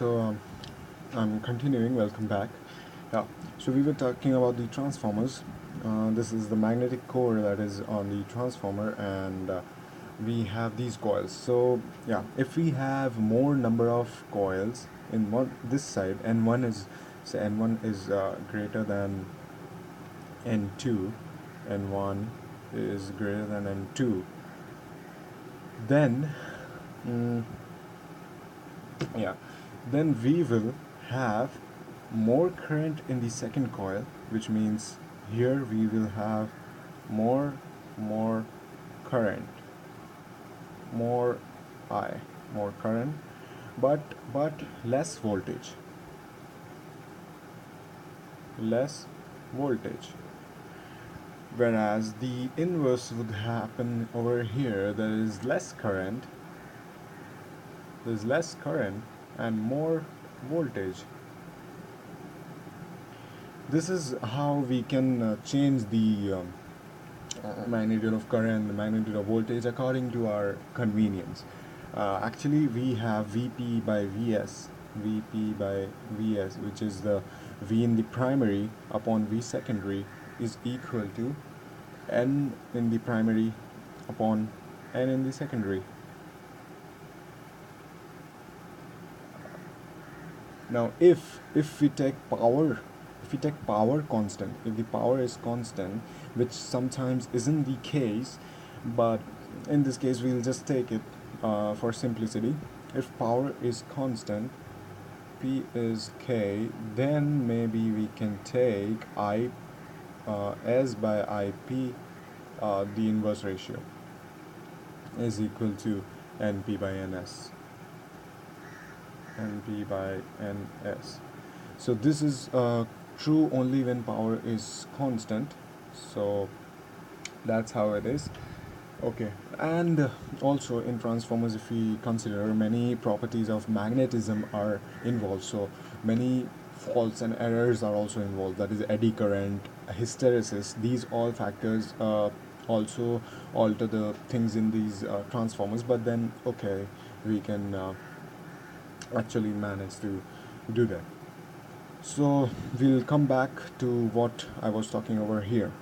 I'm continuing. Welcome back. Yeah. So we were talking about the transformers. This is the magnetic core that is on the transformer, and we have these coils. So yeah, if we have more number of coils in one this side, n1 is say n1 is greater than n2, n1 is greater than n2, then mm, yeah, then we will have more current in the second coil, which means here we will have more current, more I, more current, but less voltage. Whereas the inverse would happen over here. There's less current and more voltage. This is how we can change the magnitude of current, the magnitude of voltage according to our convenience. Actually, we have Vp by Vs, which is the V in the primary upon V secondary is equal to N in the primary upon N in the secondary. Now, if we take power constant, if the power is constant, which sometimes isn't the case, but in this case we'll just take it for simplicity. If power is constant, P is K, then maybe we can take I S by IP, the inverse ratio is equal to NP by NS. NP by NS. So this is true only when power is constant. So that's how it is. Okay, and also in transformers, if we consider, many properties of magnetism are involved. So many faults and errors are also involved. That is eddy current, hysteresis. These all factors also alter the things in these transformers. But then, okay, we can actually manage to do that. So we'll come back to what I was talking over here.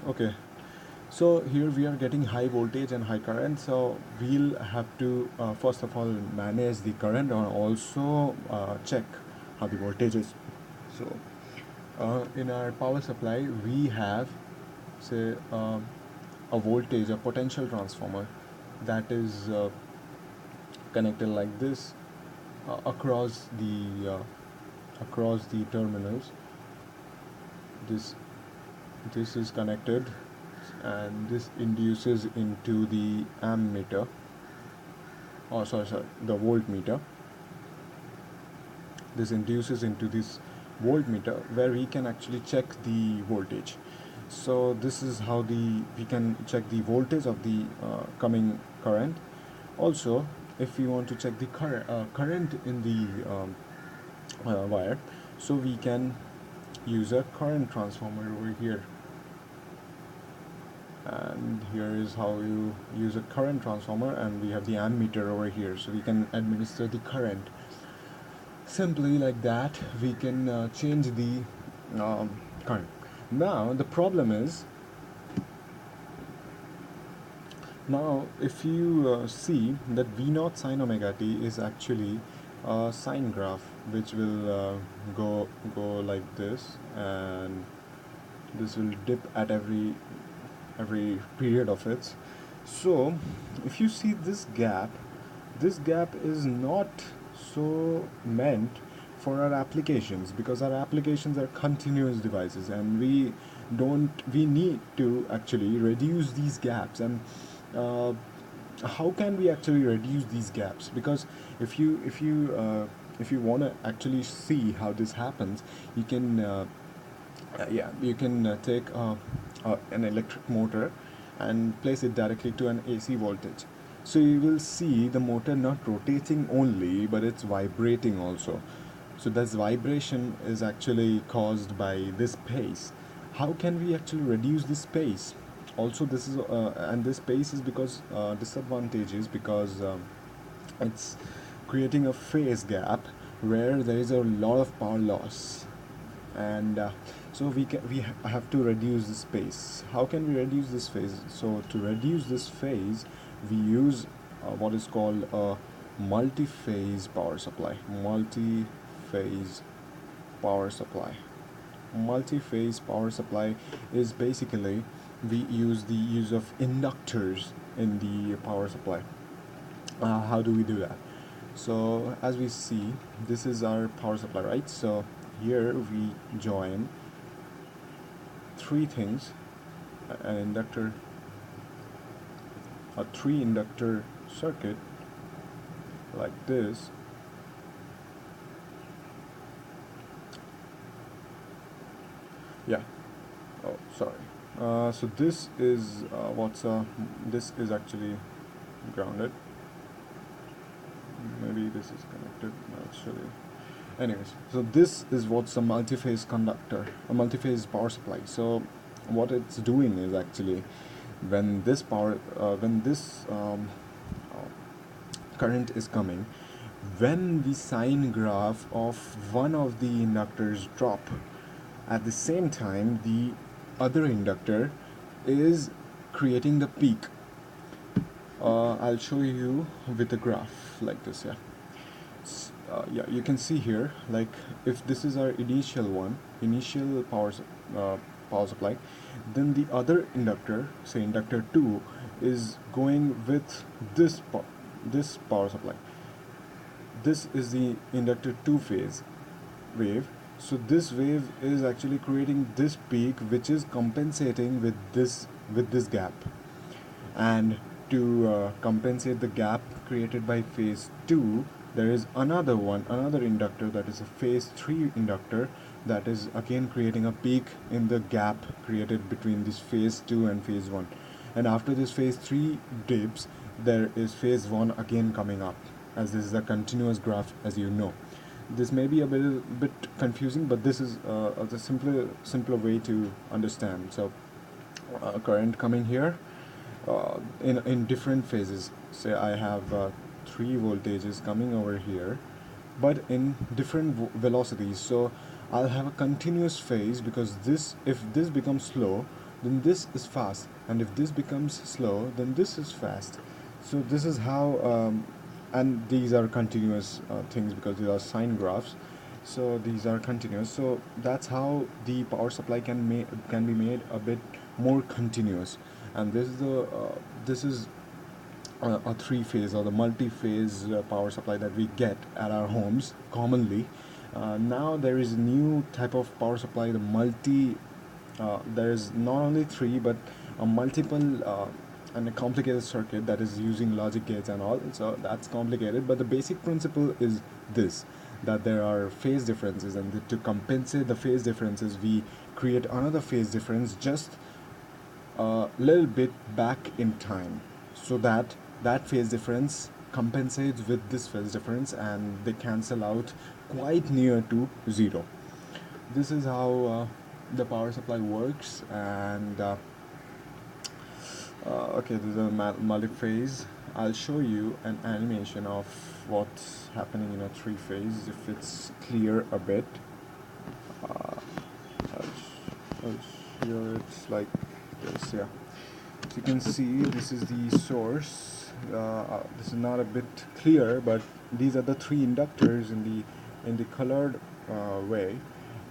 Okay, so here we are getting high voltage and high current, so we'll have to first of all manage the current and also check how the voltage is. So in our power supply we have, say, a voltage, a potential transformer that is connected like this across the terminals. This is connected, and this induces into the ammeter, oh sorry, the voltmeter. This induces into this voltmeter where we can actually check the voltage. So this is how we can check the voltage of the coming current. Also, if we want to check the current in the wire, so we can use a current transformer over here. And here is how you use a current transformer, and we have the ammeter over here, so we can administer the current. Simply like that we can change the current. Now the problem is, now if you see that V0 sine omega t is actually a sine graph, which will go like this, and this will dip at every period of it. So if you see this gap is not so meant for our applications, because our applications are continuous devices, and we need to actually reduce these gaps. And uh, how can we actually reduce these gaps? Because if you want to actually see how this happens, you can take an electric motor and place it directly to an AC voltage. So you will see the motor not rotating only, but it's vibrating also. So this vibration is actually caused by this pace. How can we actually reduce this pace? Also, this is and this pace is because disadvantageous, because it's creating a phase gap where there is a lot of power loss. And so have to reduce the space. How can we reduce this phase? So to reduce this phase, we use what is called a multi-phase power supply. Multi-phase power supply. Multi-phase power supply is basically we use the use of inductors in the power supply. How do we do that? So as we see, this is our power supply, right? So here we join three things: an inductor, a three inductor circuit like this. Yeah. Oh, sorry. So this is this is actually grounded. Maybe this is connected actually. Anyways, so this is what's a multi-phase conductor, a multi-phase power supply. So what it's doing is actually when this current is coming, when the sine graph of one of the inductors drop, at the same time the other inductor is creating the peak. I'll show you with a graph like this. Yeah, you can see here, like if this is our initial power supply, then the other inductor, say inductor 2, is going with this power supply. This is the inductor 2 phase wave. So this wave is actually creating this peak, which is compensating with this gap. And to compensate the gap created by phase 2, there is another inductor, that is a phase 3 inductor, that is again creating a peak in the gap created between this phase 2 and phase 1. And after this phase 3 dips, there is phase 1 again coming up, as this is a continuous graph, as you know. This may be a bit confusing, but this is a simpler way to understand. So current coming here in different phases. Say I have 3 voltages coming over here, but in different velocities. So I'll have a continuous phase, because if this becomes slow, then this is fast, and if this becomes slow, then this is fast. So this is how and these are continuous things, because these are sine graphs, so these are continuous. So that's how the power supply can be made a bit more continuous. And this is a three-phase or the multi-phase power supply that we get at our homes commonly. Now there is a new type of power supply, the multi. There is not only three, but a multiple and a complicated circuit that is using logic gates and all. So that's complicated, but the basic principle is this: that there are phase differences, and to compensate the phase differences, we create another phase difference just a little bit back in time, so that phase difference compensates with this phase difference, and they cancel out quite near to zero. This is how the power supply works. And okay, this is a multi-phase. I'll show you an animation of what's happening in a three-phase, if it's clear a bit. I'll show it's like this. Yeah, so you can see this is the source. This is not a bit clear, but these are the three inductors in the colored way,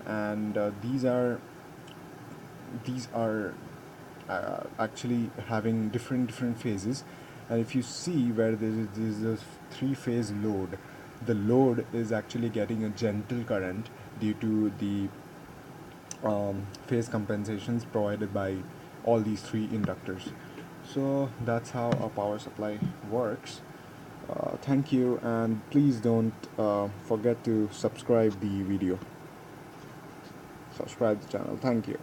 and these are actually having different phases. And if you see where there is a three-phase load, the load is actually getting a gentle current due to the phase compensations provided by all these three inductors. So that's how a power supply works. Thank you, and please don't forget to subscribe the video. Subscribe the channel. Thank you.